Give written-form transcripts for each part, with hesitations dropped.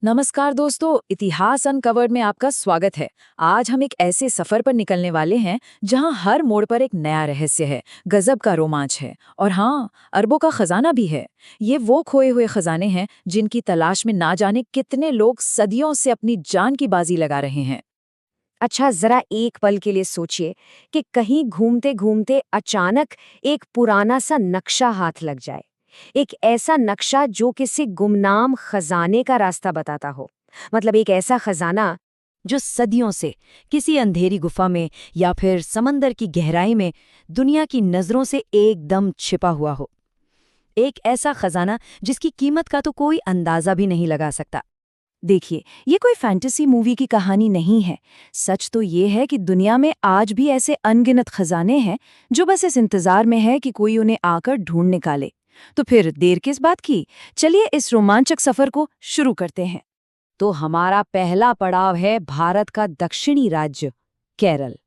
नमस्कार दोस्तों, इतिहास अनकवर्ड में आपका स्वागत है। आज हम एक ऐसे सफर पर निकलने वाले हैं जहां हर मोड़ पर एक नया रहस्य है, गजब का रोमांच है और हाँ, अरबों का खजाना भी है। ये वो खोए हुए खजाने हैं जिनकी तलाश में ना जाने कितने लोग सदियों से अपनी जान की बाजी लगा रहे हैं। अच्छा, जरा एक पल के लिए सोचिए कि कहीं घूमते घूमते अचानक एक पुराना सा नक्शा हाथ लग जाए। एक ऐसा नक्शा जो किसी गुमनाम खजाने का रास्ता बताता हो। मतलब एक ऐसा खजाना जो सदियों से किसी अंधेरी गुफा में या फिर समंदर की गहराई में दुनिया की नजरों से एकदम छिपा हुआ हो। एक ऐसा खजाना जिसकी कीमत का तो कोई अंदाजा भी नहीं लगा सकता। देखिए, ये कोई फैंटेसी मूवी की कहानी नहीं है। सच तो ये है कि दुनिया में आज भी ऐसे अनगिनत खजाने हैं जो बस इस इंतजार में है कि कोई उन्हें आकर ढूंढ निकाले। तो फिर देर किस बात की, चलिए इस रोमांचक सफर को शुरू करते हैं। तो हमारा पहला पड़ाव है भारत का दक्षिणी राज्य केरल।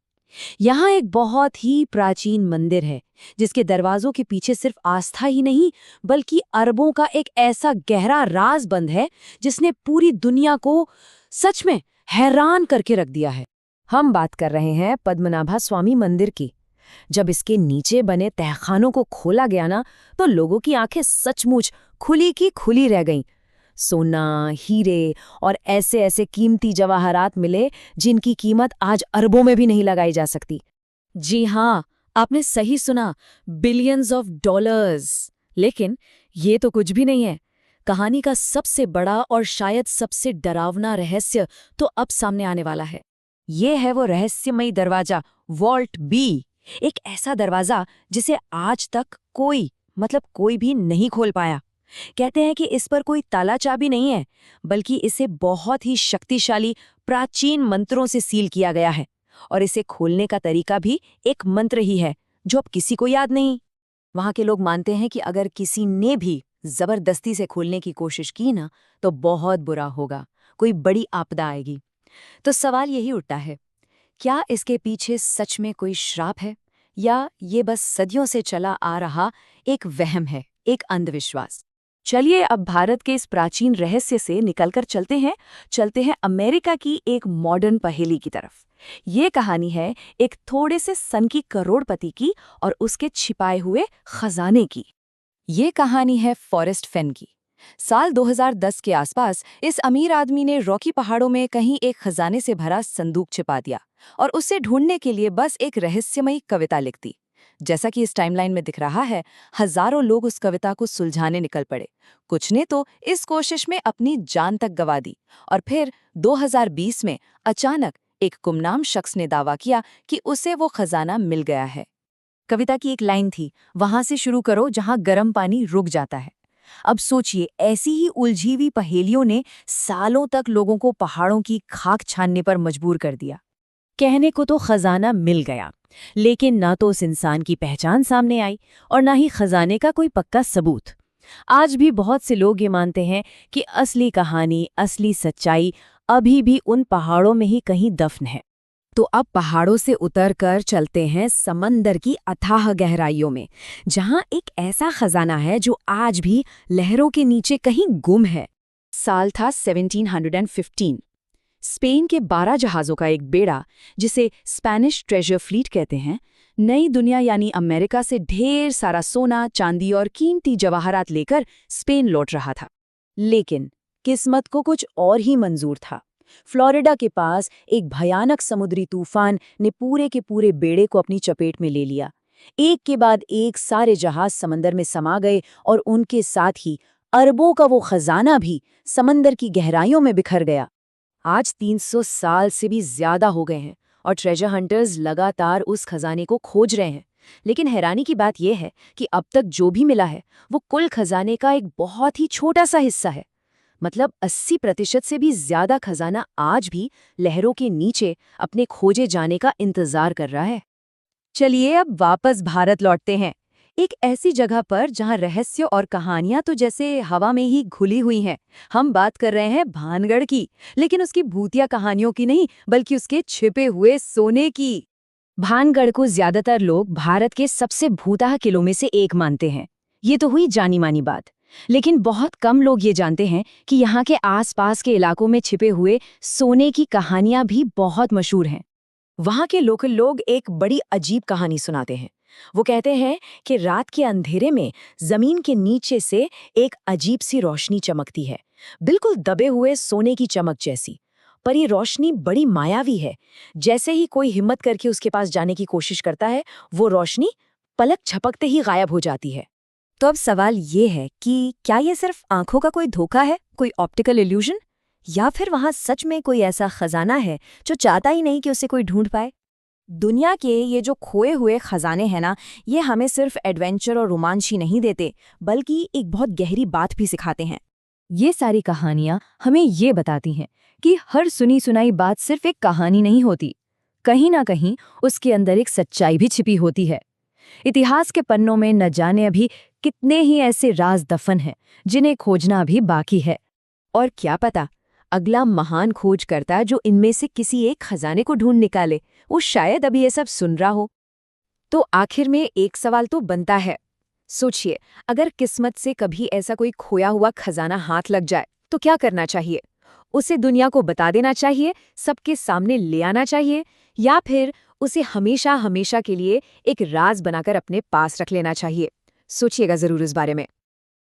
यहाँ एक बहुत ही प्राचीन मंदिर है जिसके दरवाजों के पीछे सिर्फ आस्था ही नहीं बल्कि अरबों का एक ऐसा गहरा राज बंद है जिसने पूरी दुनिया को सच में हैरान करके रख दिया है। हम बात कर रहे हैं पद्मनाभा स्वामी मंदिर की। जब इसके नीचे बने तहखानों को खोला गया ना, तो लोगों की आंखें सचमुच खुली की खुली रह गईं। सोना, हीरे और ऐसे ऐसे कीमती जवाहरात मिले जिनकी कीमत आज अरबों में भी नहीं लगाई जा सकती। जी हाँ, आपने सही सुना, बिलियंस ऑफ डॉलर्स। लेकिन ये तो कुछ भी नहीं है। कहानी का सबसे बड़ा और शायद सबसे डरावना रहस्य तो अब सामने आने वाला है। ये है वो रहस्यमयी दरवाजा, वॉल्ट बी। एक ऐसा दरवाजा जिसे आज तक कोई भी नहीं खोल पाया। कहते हैं कि इस पर कोई ताला चाबी नहीं है, बल्कि इसे बहुत ही शक्तिशाली प्राचीन मंत्रों से सील किया गया है। और इसे खोलने का तरीका भी एक मंत्र ही है जो अब किसी को याद नहीं। वहां के लोग मानते हैं कि अगर किसी ने भी जबरदस्ती से खोलने की कोशिश की ना, तो बहुत बुरा होगा, कोई बड़ी आपदा आएगी। तो सवाल यही उठता है, क्या इसके पीछे सच में कोई श्राप है या ये बस सदियों से चला आ रहा एक वहम है, एक अंधविश्वास। चलिए अब भारत के इस प्राचीन रहस्य से निकलकर चलते हैं अमेरिका की एक मॉडर्न पहेली की तरफ। ये कहानी है एक थोड़े से सन की करोड़पति की और उसके छिपाए हुए खजाने की। ये कहानी है फॉरेस्ट फेन की। साल 2010 के आसपास इस अमीर आदमी ने रॉकी पहाड़ों में कहीं एक खजाने से भरा संदूक छिपा दिया और उसे ढूंढने के लिए बस एक रहस्यमयी कविता लिख दी। जैसा कि इस टाइमलाइन में दिख रहा है, हजारों लोग उस कविता को सुलझाने निकल पड़े। कुछ ने तो इस कोशिश में अपनी जान तक गंवा दी। और फिर 2020 में अचानक एक गुमनाम शख्स ने दावा किया कि उसे वो खजाना मिल गया है। कविता की एक लाइन थी, वहां से शुरू करो जहां गर्म पानी रुक जाता है। अब सोचिए, ऐसी ही उलझी हुई पहेलियों ने सालों तक लोगों को पहाड़ों की खाक छानने पर मजबूर कर दिया। कहने को तो खजाना मिल गया, लेकिन ना तो उस इंसान की पहचान सामने आई और ना ही खजाने का कोई पक्का सबूत। आज भी बहुत से लोग ये मानते हैं कि असली कहानी, असली सच्चाई अभी भी उन पहाड़ों में ही कहीं दफन है। तो अब पहाड़ों से उतरकर चलते हैं समंदर की अथाह गहराइयों में, जहां एक ऐसा खजाना है जो आज भी लहरों के नीचे कहीं गुम है। साल था 1715। स्पेन के 12 जहाज़ों का एक बेड़ा, जिसे स्पेनिश ट्रेजर फ्लीट कहते हैं, नई दुनिया यानी अमेरिका से ढेर सारा सोना, चांदी और कीमती जवाहरात लेकर स्पेन लौट रहा था। लेकिन किस्मत को कुछ और ही मंजूर था। फ्लोरिडा के पास एक भयानक समुद्री तूफान ने पूरे के पूरे बेड़े को अपनी चपेट में ले लिया। एक के बाद एक सारे जहाज समंदर में समा गए और उनके साथ ही अरबों का वो खजाना भी समंदर की गहराइयों में बिखर गया। आज 300 साल से भी ज्यादा हो गए हैं और ट्रेजर हंटर्स लगातार उस खजाने को खोज रहे हैं। लेकिन हैरानी की बात यह है कि अब तक जो भी मिला है वो कुल खजाने का एक बहुत ही छोटा सा हिस्सा है। मतलब 80% से भी ज्यादा खजाना आज भी लहरों के नीचे अपने खोजे जाने का इंतजार कर रहा है। चलिए अब वापस भारत लौटते हैं, एक ऐसी जगह पर जहां रहस्य और कहानियां तो जैसे हवा में ही घुली हुई हैं। हम बात कर रहे हैं भानगढ़ की, लेकिन उसकी भूतिया कहानियों की नहीं, बल्कि उसके छिपे हुए सोने की। भानगढ़ को ज्यादातर लोग भारत के सबसे भूतहा किलों में से एक मानते हैं। ये तो हुई जानी मानी बात। लेकिन बहुत कम लोग ये जानते हैं कि यहाँ के आसपास के इलाकों में छिपे हुए सोने की कहानियां भी बहुत मशहूर हैं। वहाँ के लोकल लोग एक बड़ी अजीब कहानी सुनाते हैं। वो कहते हैं कि रात के अंधेरे में जमीन के नीचे से एक अजीब सी रोशनी चमकती है, बिल्कुल दबे हुए सोने की चमक जैसी। पर ये रोशनी बड़ी मायावी है। जैसे ही कोई हिम्मत करके उसके पास जाने की कोशिश करता है, वो रोशनी पलक झपकते ही गायब हो जाती है। तो अब सवाल ये है कि क्या ये सिर्फ आंखों का कोई धोखा है, कोई ऑप्टिकल इल्यूजन, या फिर वहां सच में कोई ऐसा खजाना है जो चाहता ही नहीं कि उसे कोई ढूंढ पाए। दुनिया के ये जो खोए हुए खजाने हैं ना, ये हमें सिर्फ एडवेंचर और रोमांच ही नहीं देते, बल्कि एक बहुत गहरी बात भी सिखाते हैं। ये सारी कहानियां हमें ये बताती हैं कि हर सुनी सुनाई बात सिर्फ एक कहानी नहीं होती। कहीं ना कहीं उसके अंदर एक सच्चाई भी छिपी होती है। इतिहास के पन्नों में न जाने अभी कितने ही ऐसे राज दफन हैं जिन्हें खोजना अभी बाकी है। और क्या पता, अगला महान खोजकर्ता जो इनमें से किसी एक खजाने को ढूंढ निकाले, वो शायद अभी ये सब सुन रहा हो। तो आखिर में एक सवाल तो बनता है। सोचिए, अगर किस्मत से कभी ऐसा कोई खोया हुआ खजाना हाथ लग जाए तो क्या करना चाहिए? उसे दुनिया को बता देना चाहिए, सबके सामने ले आना चाहिए, या फिर उसे हमेशा हमेशा के लिए एक राज बनाकर अपने पास रख लेना चाहिए? सोचिएगा जरूर इस बारे में।